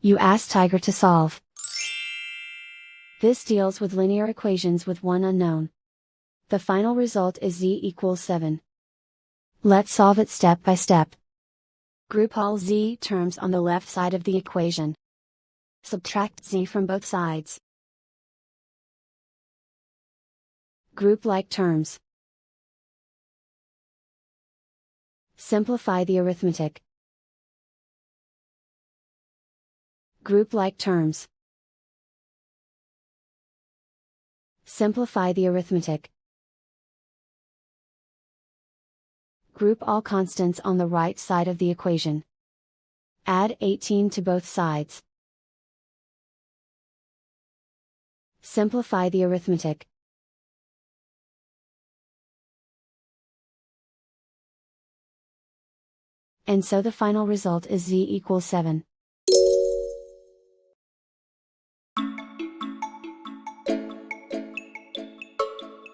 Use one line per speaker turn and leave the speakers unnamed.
You ask Tiger to solve. This deals with linear equations with one unknown. The final result is z equals 7. Let's solve it step by step. Group all z terms on the left side of the equation. Subtract z from both sides. Group like terms. Simplify the arithmetic. Group like terms. Simplify the arithmetic. Group all constants on the right side of the equation. Add 18 to both sides. Simplify the arithmetic. And so the final result is z equals 7.